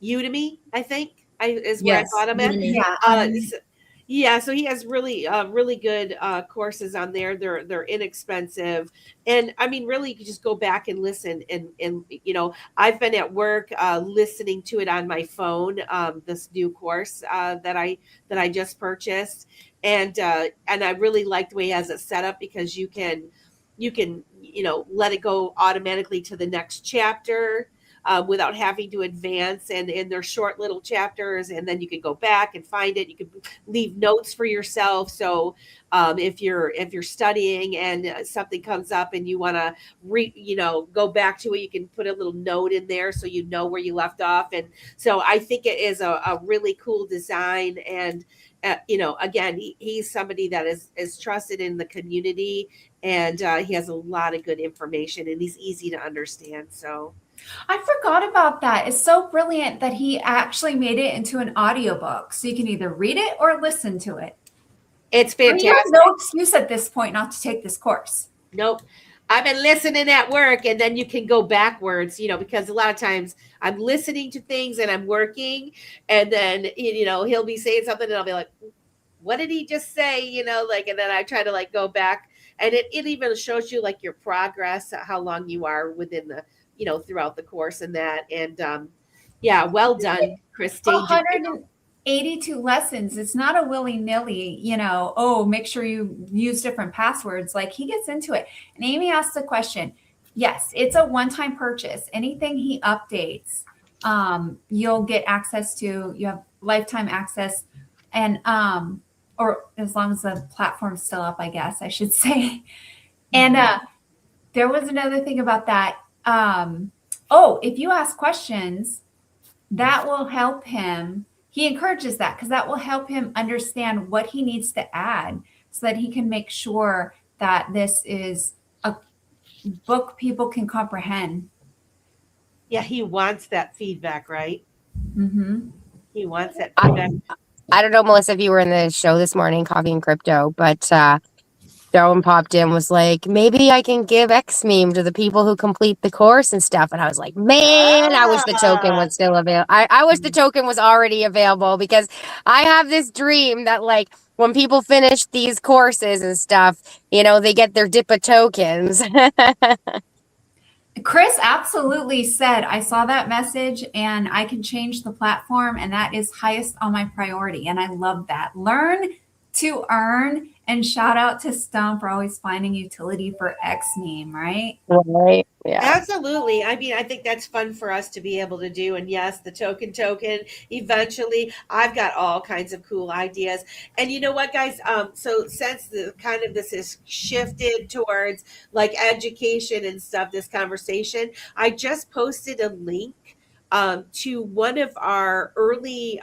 Udemy, I think, is where I bought him at. Yeah. Yeah, so he has really good courses on there. They're inexpensive, and I mean, really, you can just go back and listen. And I've been at work listening to it on my phone. This new course that I just purchased, and I really like the way he has it set up because you can let it go automatically to the next chapter. Without having to advance, and they're short little chapters, and then you can go back and find it. You can leave notes for yourself. So if you're studying and something comes up and you want to go back to it, you can put a little note in there so you know where you left off. And so I think it is a really cool design. And again, he's somebody that is trusted in the community, and he has a lot of good information, and he's easy to understand. So I forgot about that. It's so brilliant that he actually made it into an audiobook. So you can either read it or listen to it. it's You fantastic. have no excuse at this point not to take this course. Nope. I've been listening at work, and then you can go backwards, because a lot of times I'm listening to things and I'm working, and then, he'll be saying something and I'll be like, what did he just say? And then I try to go back, and it even shows you your progress, how long you are within the, throughout the course and that. And yeah, well done, Kristin. 182 lessons. It's not a willy-nilly, make sure you use different passwords. He gets into it. And Amy asked the question. Yes, it's a one-time purchase. Anything he updates, you'll get access to. You have lifetime access, and or as long as the platform's still up, I guess I should say. And there was another thing about that. If you ask questions, that will help him. He encourages that because that will help him understand what he needs to add so that he can make sure that this is a book people can comprehend. Yeah, he wants that feedback, right? Mm-hmm. He wants that feedback. I don't know, Melissa, if you were in the show this morning, Coffee and Crypto, but Joan popped in, was like, maybe I can give X meme to the people who complete the course and stuff. And I was like, man, I wish the token was still available. I wish the token was already available, because I have this dream that when people finish these courses and stuff, they get their dip of tokens. Chris absolutely said, I saw that message and I can change the platform, and that is highest on my priority. And I love that. Learn to earn, and shout out to Stone for always finding utility for X meme, right? Right. Yeah. Absolutely. I mean, I think that's fun for us to be able to do. And yes, the token eventually. I've got all kinds of cool ideas. And you know what, guys? So since this is shifted towards education and stuff, this conversation, I just posted a link to one of our early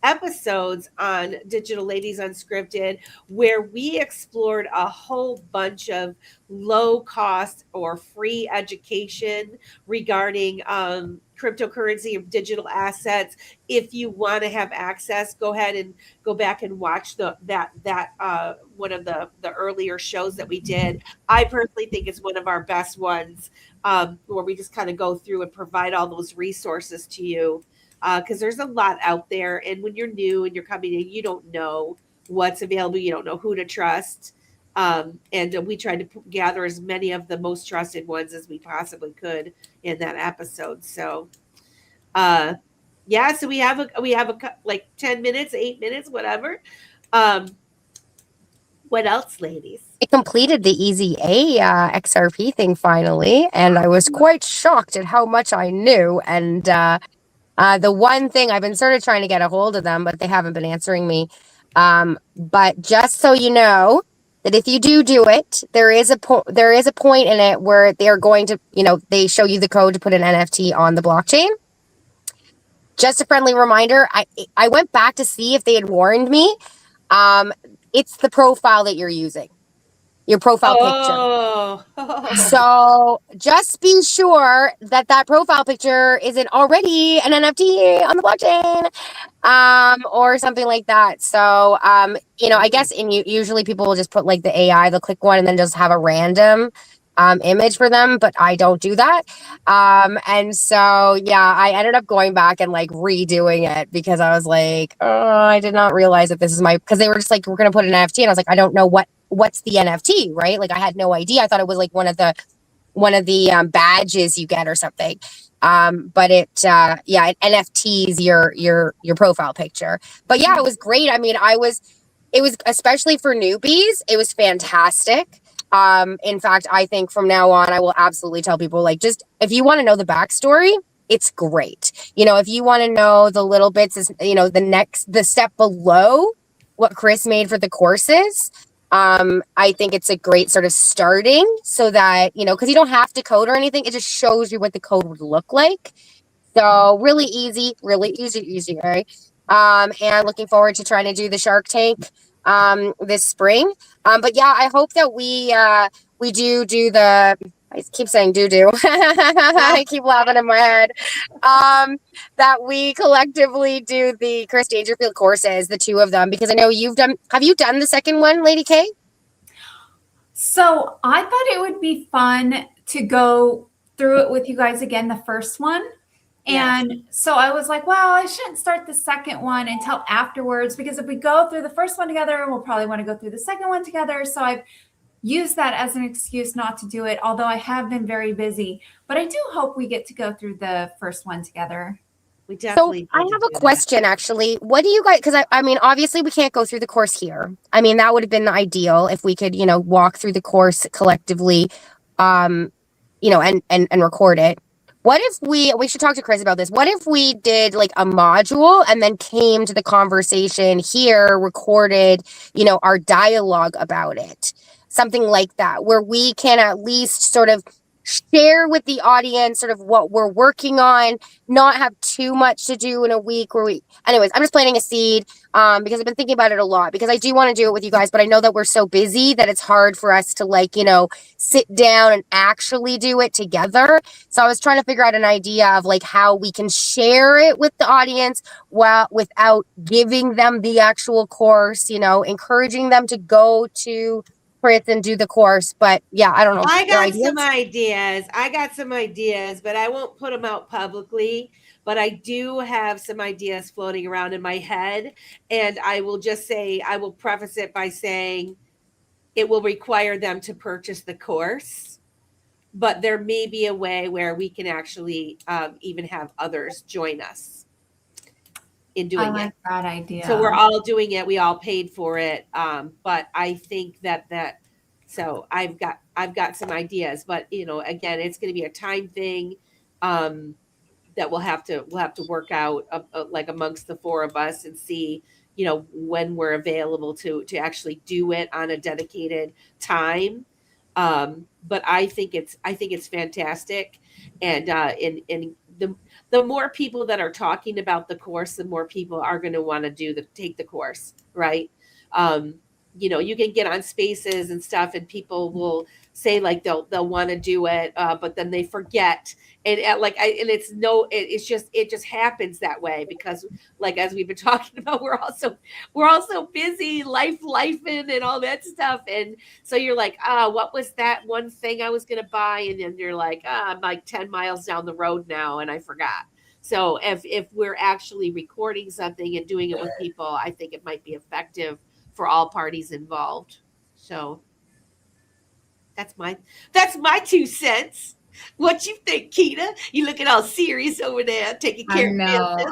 episodes on Digital Ladies Unscripted, where we explored a whole bunch of low cost or free education regarding cryptocurrency or digital assets. If you want to have access, go ahead and go back and watch that one of the earlier shows that we did. I personally think it's one of our best ones, where we just kind of go through and provide all those resources to you, because there's a lot out there. And when you're new and you're coming in, you don't know what's available. You don't know who to trust. And we tried to gather as many of the most trusted ones as we possibly could in that episode. So, so we have 10 minutes, 8 minutes, whatever. What else, ladies? I completed the Easy A XRP thing finally, and I was quite shocked at how much I knew. And the one thing, I've been sort of trying to get a hold of them, but they haven't been answering me. But just so you know, that if you do it, there is a point in it where they're going to, they show you the code to put an NFT on the blockchain. Just a friendly reminder, I went back to see if they had warned me. It's the profile that you're using, your profile picture. So just be sure that profile picture isn't already an NFT on the blockchain, or something like that. So, I guess usually people will just put the AI, they'll click one and then just have a random image for them, but I don't do that. And so, yeah, I ended up going back and like redoing it because I was like, oh, I did not realize that this is because they were just like, we're going to put an NFT. And I was like, I don't know what's the NFT, right? Like I had no idea. I thought it was like one of the badges you get or something. But it NFTs your profile picture. But yeah, it was great. I mean, it was especially for newbies, it was fantastic. In fact, I think from now on, I will absolutely tell people, like, just if you want to know the backstory, it's great. You know, if you want to know the little bits, you know, the step below what Chris made for the courses, I think it's a great sort of starting so that, you know, because you don't have to code or anything. It just shows you what the code would look like. So really easy, right? And looking forward to trying to do the Shark Tank this spring. But yeah, I hope that we do the, I keep saying do. I keep laughing in my head. That we collectively do the Chris Dangerfield courses, the two of them, because I know have you done the second one, Lady K? So I thought it would be fun to go through it with you guys again, the first one. And so I was like, well, I shouldn't start the second one until afterwards, because if we go through the first one together, we'll probably want to go through the second one together. So I've used that as an excuse not to do it, although I have been very busy. But I do hope we get to go through the first one together. We definitely. So I have a question, actually. What do you guys, because I mean, obviously we can't go through the course here. I mean, that would have been the ideal if we could, you know, walk through the course collectively, you know, and record it. What if we should talk to Chris about this. What if we did like a module and then came to the conversation here, recorded, you know, our dialogue about it, something like that, where we can at least sort of share with the audience sort of what we're working on, not have too much to do in a week anyways, I'm just planting a seed because I've been thinking about it a lot, because I do want to do it with you guys, but I know that we're so busy that it's hard for us to, like, you know, sit down and actually do it together. So I was trying to figure out an idea of like how we can share it with the audience without giving them the actual course, you know, encouraging them to go to Chris and do the course. But yeah, I don't know. I got some ideas, but I won't put them out publicly. But I do have some ideas floating around in my head. And I will just say, I will preface it by saying it will require them to purchase the course. But there may be a way where we can actually even have others join us in doing it. I like that idea. So we're all doing it. We all paid for it. But I think so I've got some ideas, but you know, again, it's going to be a time thing that we'll have to work out like amongst the four of us and see, you know, when we're available to actually do it on a dedicated time. But I think it's fantastic. And in the more people that are talking about the course, the more people are going to want to take the course, right? You know, you can get on Spaces and stuff, and people will say like they'll want to do it, but then they forget, and it just happens that way because, like, as we've been talking about, we're also busy, lifing and all that stuff, and so you're like, what was that one thing I was going to buy, and then you're like, I'm like 10 miles down the road now, and I forgot. So if we're actually recording something and doing it with people, I think it might be effective for all parties involved. So that's my 2 cents. What you think, Keda? You looking all serious over there, taking care of business.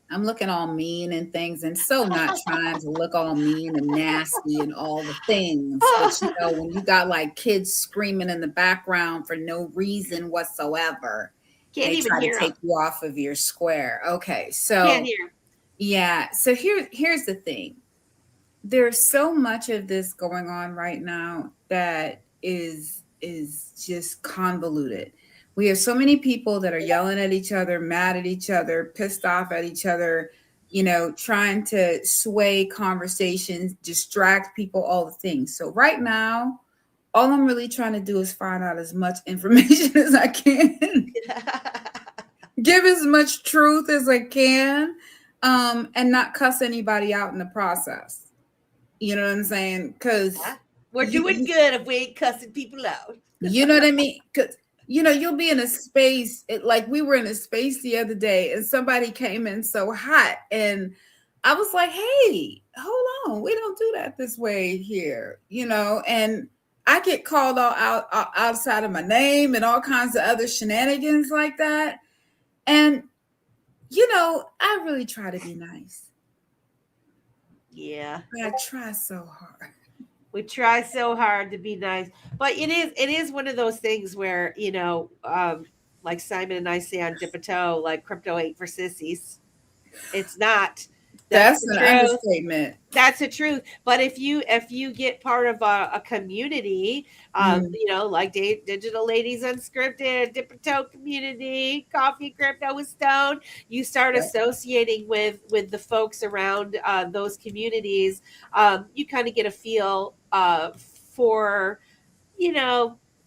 I'm looking all mean and things, and so not trying to look all mean and nasty and all the things. But you know, when you got like kids screaming in the background for no reason whatsoever, Can't they even try hear to them. take you off of your square. Okay, so Can't hear. yeah. So here's the thing. There's so much of this going on right now that is just convoluted. We have so many people that are yelling at each other, mad at each other, pissed off at each other, you know, trying to sway conversations, distract people, all the things. So right now, all I'm really trying to do is find out as much information as I can, give as much truth as I can, and not cuss anybody out in the process. You know what I'm saying? Because we're doing good if we ain't cussing people out. You know what I mean? Because you'll be in a space, like we were in a space the other day, and somebody came in so hot, and I was like, "Hey, hold on, we don't do that this way here," and I get called out outside of my name and all kinds of other shenanigans like that, and I really try to be nice. Yeah, I try so hard. we try so hard to be nice, but it is one of those things where like Simon and I say on Dip a Toe, like crypto ain't for sissies. It's not. That's an understatement. That's the truth. But if you get part of a community, like Digital Ladies Unscripted, Dip a Toe community, Coffee Crypto with Stone, you start associating with the folks around those communities. You kind of get a feel for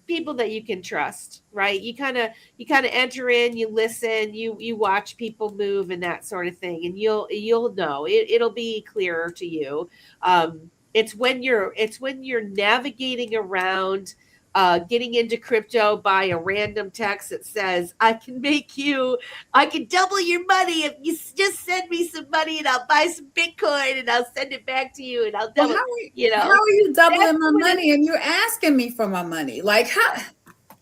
people that you can trust, right? You kind of enter in, you listen, you watch people move and that sort of thing, and you'll know it'll be clearer to you. It's when you're navigating around, getting into crypto by a random text that says, I can double your money if you just send me some money, and I'll buy some Bitcoin and I'll send it back to you, and I'll double. How are you doubling my money and you're asking me for my money? Like,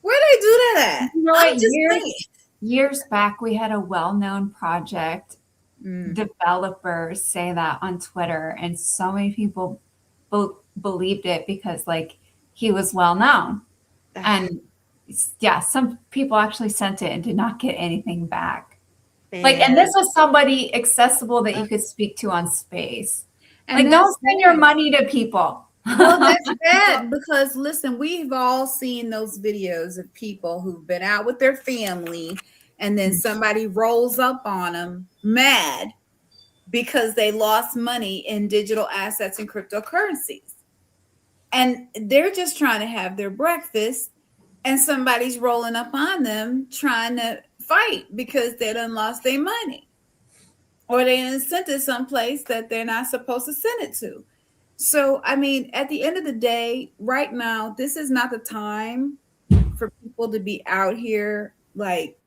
where they do that at? You know what? Years back, we had a well-known project developers say that on Twitter, and so many people believed it because like he was well known. And yeah, some people actually sent it and did not get anything back. And this was somebody accessible that you could speak to on space. And don't send your money to people. Well, that's bad because listen, we've all seen those videos of people who've been out with their family, and then somebody rolls up on them mad because they lost money in digital assets and cryptocurrencies. And they're just trying to have their breakfast, and somebody's rolling up on them trying to fight because they done lost their money, or they done sent it someplace that they're not supposed to send it to. So, I mean, at the end of the day, right now, this is not the time for people to be out here like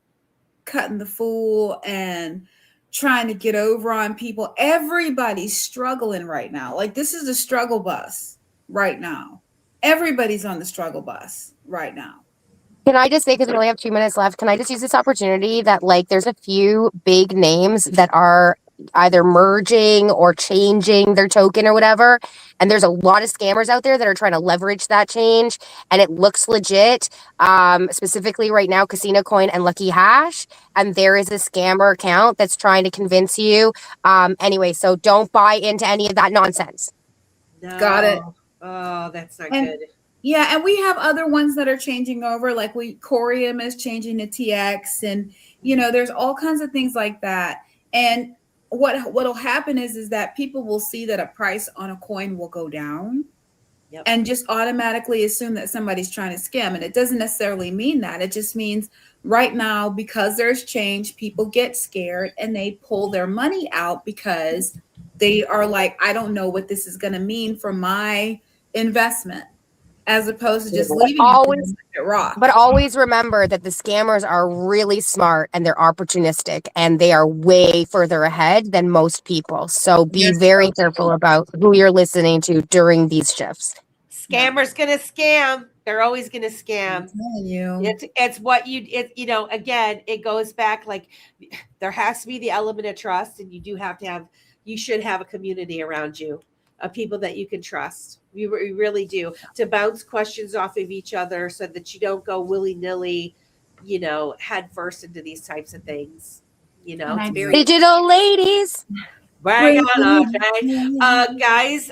cutting the fool and trying to get over on people. Everybody's struggling right now. Like, this is the struggle bus right now. Everybody's on the struggle bus right now. Can I just say, because we only have 2 minutes left, can I just use this opportunity that like there's a few big names that are either merging or changing their token or whatever, and there's a lot of scammers out there that are trying to leverage that change, and it looks legit. Specifically right now, Casino Coin and Lucky Hash, and there is a scammer account that's trying to convince you. Anyway, so don't buy into any of that nonsense. No. Got it. Oh, that's not good. Yeah, and we have other ones that are changing over, like Corium is changing to TX, and there's all kinds of things like that. And what'll happen is that people will see that a price on a coin will go down, and just automatically assume that somebody's trying to scam. And it doesn't necessarily mean that. It just means right now, because there's change, people get scared and they pull their money out because they are like, I don't know what this is going to mean for my investment, as opposed to just leaving it raw. But always remember that the scammers are really smart and they're opportunistic, and they are way further ahead than most people. So be very careful about who you're listening to during these shifts. Scammers gonna scam. They're always gonna scam. I'm telling you. It's what again, it goes back, like there has to be the element of trust, and you should have a community around you of people that you can trust. We really do, to bounce questions off of each other so that you don't go willy-nilly, head first into these types of things. It's very Digital Ladies. right on, okay. Guys,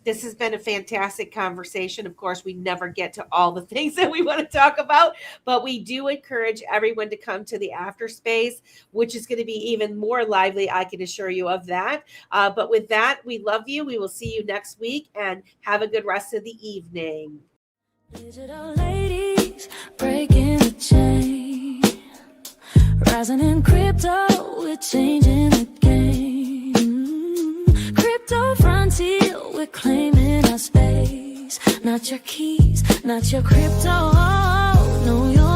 this has been a fantastic conversation. Of course, we never get to all the things that we want to talk about, but we do encourage everyone to come to the after space, which is going to be even more lively. I can assure you of that. But with that, we love you. We will see you next week, and have a good rest of the evening. Digital ladies breaking the chain, rising in crypto, we're changing the game. Crypto frontier, we're claiming our space. Not your keys, not your crypto. Know your